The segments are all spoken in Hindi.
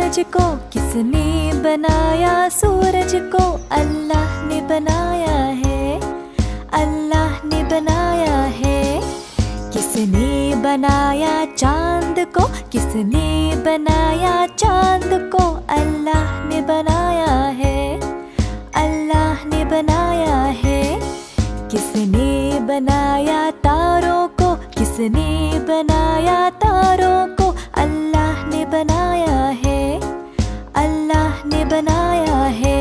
सूरज को किसने बनाया? सूरज को अल्लाह ने बनाया है, अल्लाह ने बनाया है। किसने बनाया चांद को? किसने बनाया चांद को? अल्लाह ने बनाया है, अल्लाह ने बनाया है। किसने बनाया तारों को? किसने बनाया तारों को? अल्लाह ने बनाया है, अल्लाह ने बनाया है।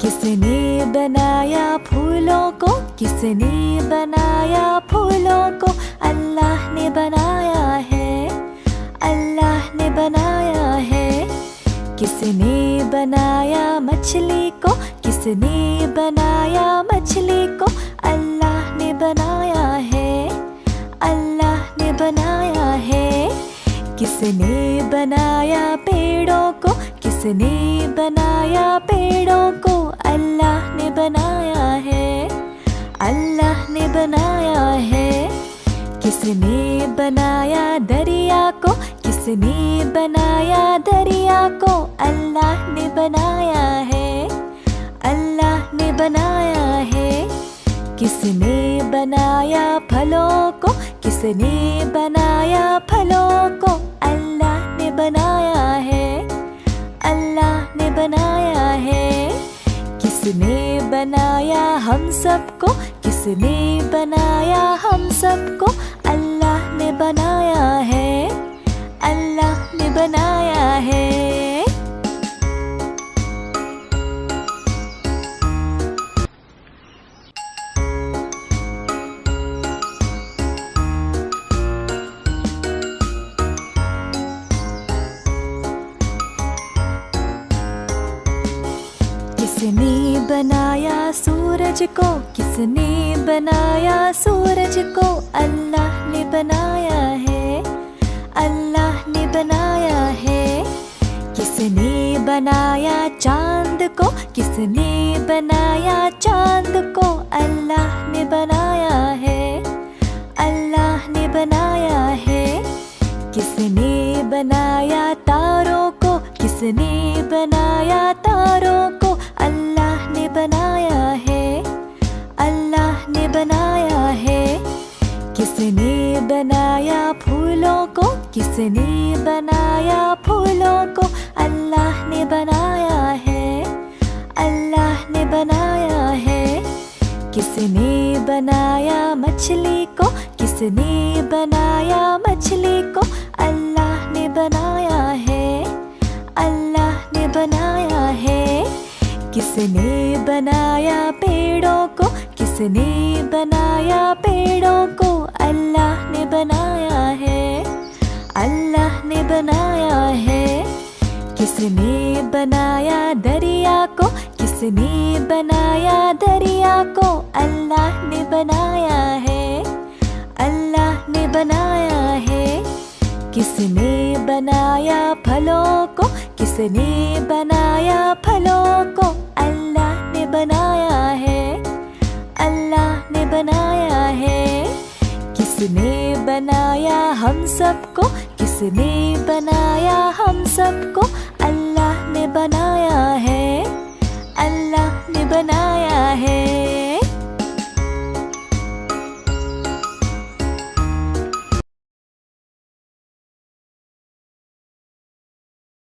किसने बनाया फूलों को? किसने बनाया फूलों को? अल्लाह ने बनाया है, अल्लाह ने बनाया है। किसने बनाया मछली को? किसने बनाया मछली को? अल्लाह ने बनाया है, अल्लाह ने बनाया है। किसने बनाया पेड़ों को? किसने बनाया पेड़ों को? अल्लाह ने बनाया है, अल्लाह ने बनाया है। किसने बनाया दरिया को? किसने बनाया दरिया को? अल्लाह ने बनाया है, अल्लाह ने बनाया है। किसने बनाया फलों को? किसने बनाया फलों को? अल्लाह ने बनाया है, अल्लाह ने बनाया है। किसने बनाया हम सबको? किसने बनाया हम सबको? अल्लाह ने बनाया है, अल्लाह ने बनाया है। किसने बनाया सूरज को? किसने बनाया सूरज को? अल्लाह ने बनाया है, अल्लाह ने बनाया है। किसने बनाया चांद को? किसने बनाया चांद को? अल्लाह ने बनाया है, अल्लाह ने बनाया है। किसने बनाया तारों को? किसने बनाया तारों को? अल्लाह ने बनाया है, अल्लाह ने बनाया है। किसने बनाया फूलों को? किसने बनाया फूलों को? अल्लाह ने बनाया है, अल्लाह ने बनाया है। किसने बनाया मछली को? किसने बनाया मछली को? अल्लाह ने बनाया है, अल्लाह ने बनाया है। किसने बनाया पेड़ों को? किसने बनाया पेड़ों को? अल्लाह ने बनाया है, अल्लाह ने बनाया है। किसने बनाया दरिया को? किसने बनाया दरिया को? अल्लाह ने बनाया है, अल्लाह ने बनाया है। किसने बनाया फलों को? किसने बनाया फलों को? अल्लाह ने बनाया है, अल्लाह ने बनाया है। किसने बनाया हम सबको? किसने बनाया हम सबको? अल्लाह ने बनाया है, अल्लाह ने बनाया है।